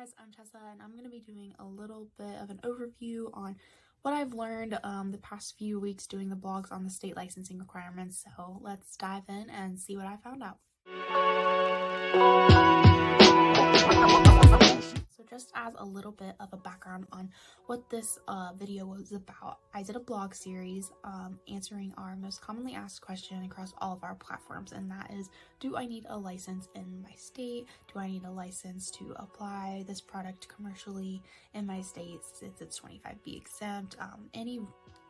guys, I'm Tessa and I'm going to be doing a little bit of an overview on what I've learned the past few weeks doing the blogs on the state licensing requirements. So let's dive in and see what I found out. So just as a little bit of a background on what this video was about, I did a blog series answering our most commonly asked question across all of our platforms, and that is, do I need a license in my state? Do I need a license to apply this product commercially in my state since it's 25B exempt? Any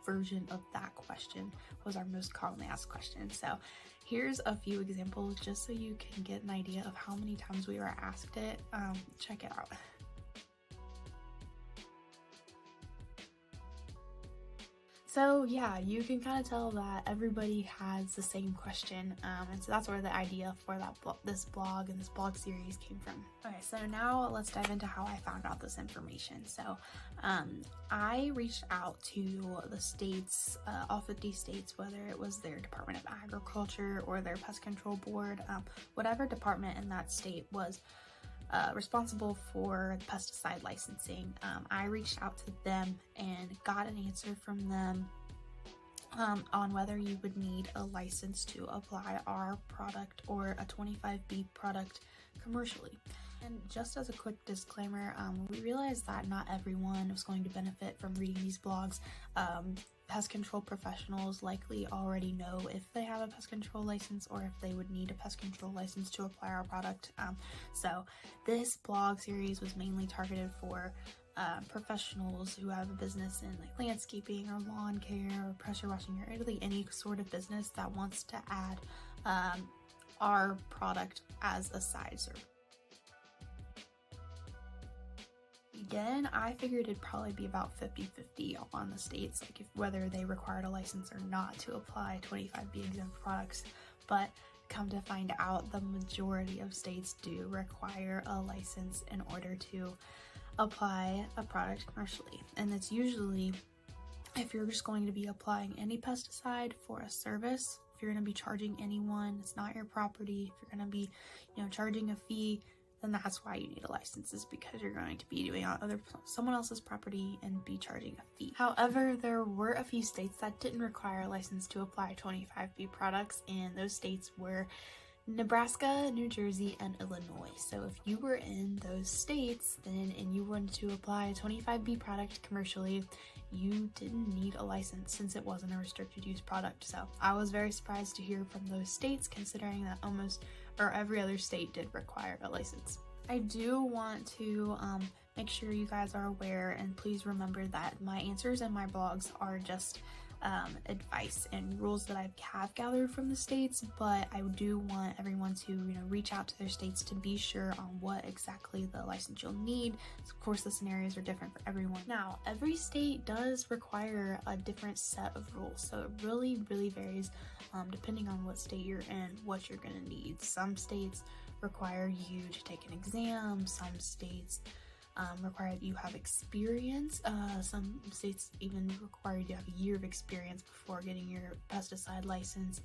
version of that question was our most commonly asked question. So here's a few examples just so you can get an idea of how many times we were asked it. Check it out. So yeah, you can kind of tell that everybody has the same question, and so that's where the idea for this blog and this blog series came from. Okay, so now let's dive into how I found out this information. So I reached out to the states, all 50 states, whether it was their Department of Agriculture or their Pest Control Board, whatever department in that state was responsible for pesticide licensing. I reached out to them and got an answer from them on whether you would need a license to apply our product or a 25B product commercially. And just as a quick disclaimer, we realized that not everyone was going to benefit from reading these blogs. Pest control professionals likely already know if they have a pest control license or if they would need a pest control license to apply our product. So this blog series was mainly targeted for professionals who have a business in like landscaping or lawn care or pressure washing or really any sort of business that wants to add our product as a side service. Again, I figured it'd probably be about 50-50 on the states, like whether they required a license or not to apply 25B exempt products, but come to find out the majority of states do require a license in order to apply a product commercially. And it's usually if you're just going to be applying any pesticide for a service, if you're going to be charging anyone, it's not your property, if you're going to be, charging a fee, then that's why you need a license, is because you're going to be doing on someone else's property and be charging a fee. However, there were a few states that didn't require a license to apply 25B products, and those states were Nebraska, New Jersey, and Illinois. So if you were in those states and you wanted to apply a 25B product commercially, you didn't need a license since it wasn't a restricted use product. So I was very surprised to hear from those states, considering that every other state did require a license. I do want to make sure you guys are aware, and please remember that my answers and my blogs are just advice and rules that I have gathered from the states, but I do want everyone to reach out to their states to be sure on what exactly the license you'll need. So of course the scenarios are different for everyone. Now every state does require a different set of rules, so it really varies depending on what state you're in, what you're going to need. Some states require you to take an exam, some states require that you have experience. Some states even require you to have a year of experience before getting your pesticide license.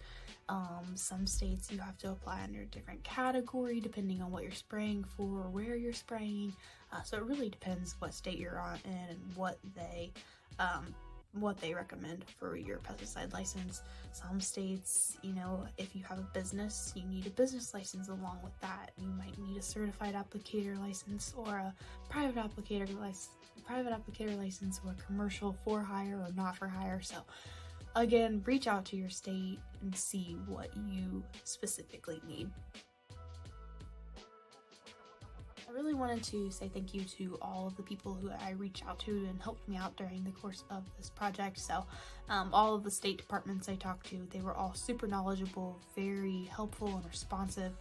Some states you have to apply under a different category depending on what you're spraying for or where you're spraying. So it really depends what state you're on and what they recommend for your pesticide license. Some states, if you have a business, you need a business license along with that. You might need a certified applicator license or a private applicator license or a commercial for hire or not for hire. So again, reach out to your state and see what you specifically need. I really wanted to say thank you to all of the people who I reached out to and helped me out during the course of this project. So all of the state departments I talked to, they were all super knowledgeable, very helpful and responsive,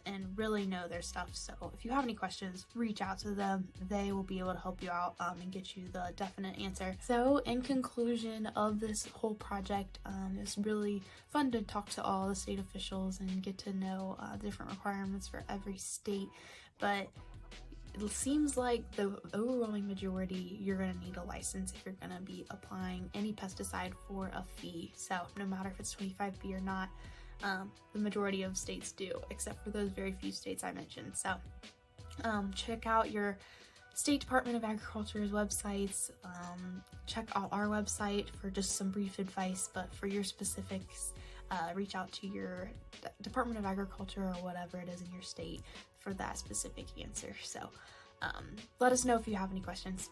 and really know their stuff. So if you have any questions, reach out to them. They will be able to help you out and get you the definite answer. So in conclusion of this whole project, it's really fun to talk to all the state officials and get to know different requirements for every state. But it seems like the overwhelming majority, you're going to need a license if you're going to be applying any pesticide for a fee. So no matter if it's 25B or not, the majority of states do, except for those very few states I mentioned. So Check out your State Department of Agriculture's websites. Check out our website for just some brief advice, but for your specifics, reach out to your Department of Agriculture or whatever it is in your state for that specific answer. So let us know if you have any questions.